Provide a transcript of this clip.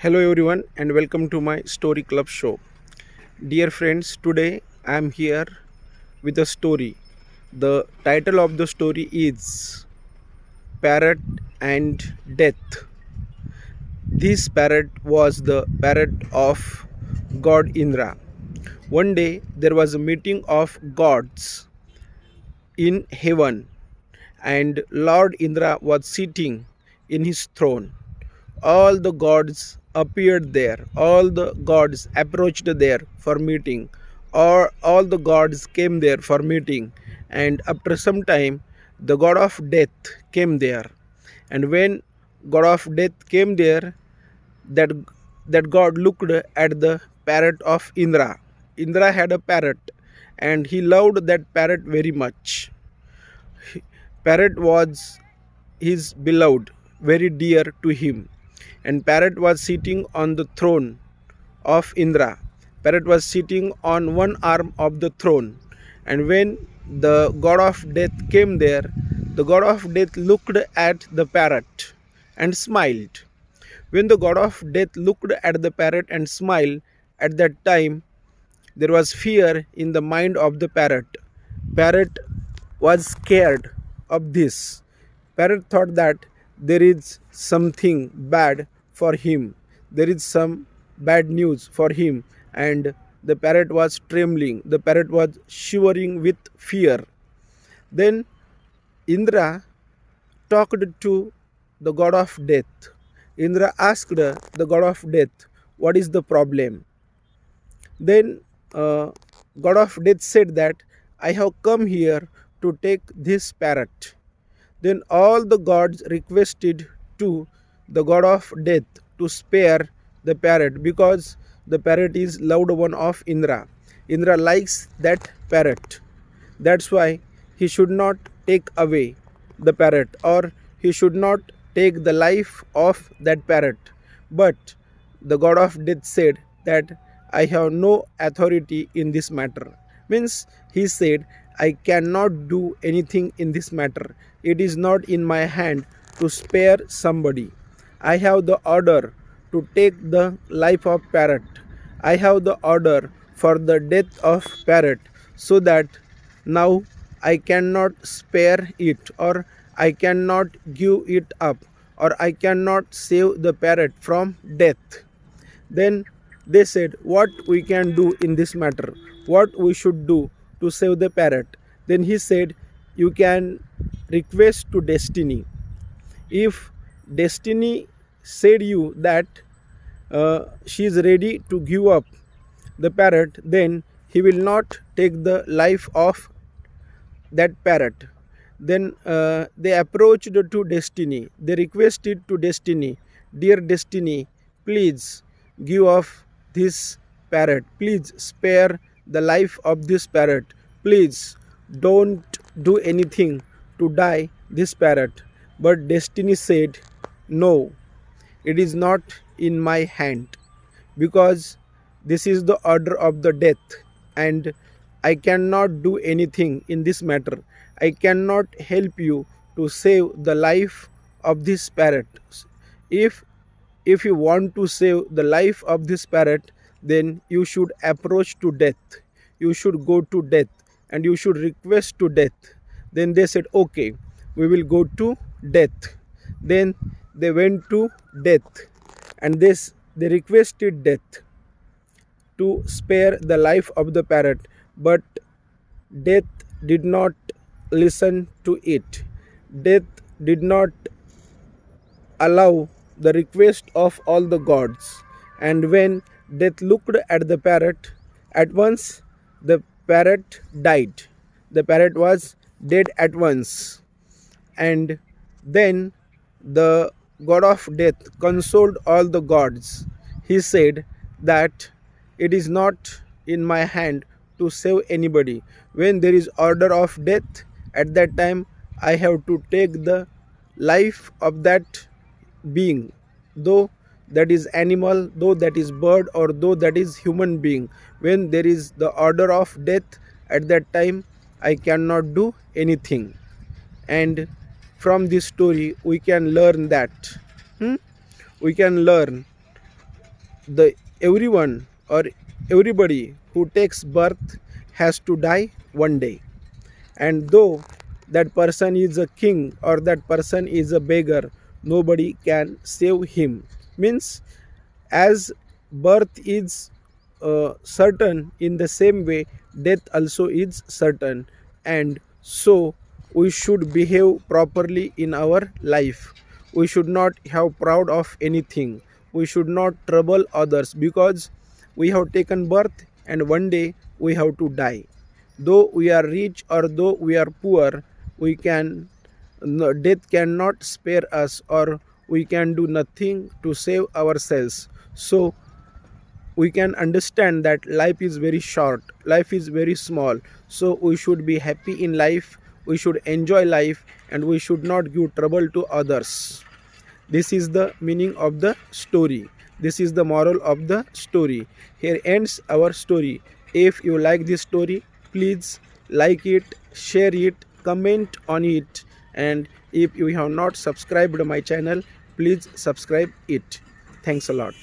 Hello everyone and welcome to my story club show. Dear friends, today I am here with a story. The title of the story is Parrot and Death. This parrot was the parrot of god Indra. One day there was a meeting of gods in heaven and Lord Indra was sitting in his throne. All the gods appeared there, all the gods approached there for meeting, or all the gods came there for meeting. And after some time the god of death came there. And when god of death came there, that that god looked at the parrot of Indra. Indra had a parrot and he loved that parrot very much. Parrot was his beloved, very dear to him. And parrot was sitting on the throne of Indra. Parrot was sitting on one arm of the throne. And when the god of death came there, the god of death looked at the parrot and smiled. When the god of death looked at the parrot and smiled, at that time there was fear in the mind of the parrot. Parrot was scared of this. Parrot thought that there is something bad for him. There is some bad news for him. And the parrot was trembling. The parrot was shivering with fear. Then Indra talked to the god of death. Indra asked the god of death, what is the problem? Then god of death said that I have come here to take this parrot. Then all the gods requested to the god of death to spare the parrot because the parrot is loved one of Indra. Indra likes that parrot. That's why he should not take away the parrot, or he should not take the life of that parrot. But the god of death said that I have no authority in this matter. Means he said, I cannot do anything in this matter. It is not in my hand to spare somebody. I have the order to take the life of parrot. I have the order for the death of parrot, so that now I cannot spare it, or I cannot give it up, or I cannot save the parrot from death. Then they said, what we can do in this matter, what we should do to save the parrot. Then he said, you can request to destiny. If destiny said you that she is ready to give up the parrot, then he will not take the life of that parrot. Then they approached to destiny. They requested to destiny, dear destiny, please give up this parrot. Please spare the life of this parrot. Please don't do anything to die this parrot. But destiny said, no, it is not in my hand, because this is the order of the death and I cannot do anything in this matter. I cannot help you to save the life of this parrot. If you want to save the life of this parrot, then you should approach to death. You should go to death and you should request to death. Then they said, okay, we will go to death. Then they went to death and they requested death to spare the life of the parrot. But death did not listen to it. Death did not allow the request of all the gods. And when death looked at the parrot, at once the parrot died. The parrot was dead at once. And then the god of death consoled all the gods. He said that it is not in my hand to save anybody. When there is order of death, at that time I have to take the life of that being, though that is animal, though that is bird, or though that is human being. When there is the order of death, at that time I cannot do anything. And from this story we can learn that we can learn the everyone or everybody who takes birth has to die one day. And though that person is a king or that person is a beggar, nobody can save him. Means, as birth is certain, in the same way death also is certain. And so we should behave properly in our life. We should not have proud of anything. We should not trouble others, because we have taken birth and one day we have to die. Though we are rich or though we are poor, we can no, death cannot spare us, or we can do nothing to save ourselves. So we can understand that life is very short, life is very small. So we should be happy in life, we should enjoy life, and we should not give trouble to others. This is the meaning of the story. This is the moral of the story. Here ends our story. If you like this story, please like it, share it, comment on it, and if you have not subscribed my channel, please subscribe it. Thanks a lot.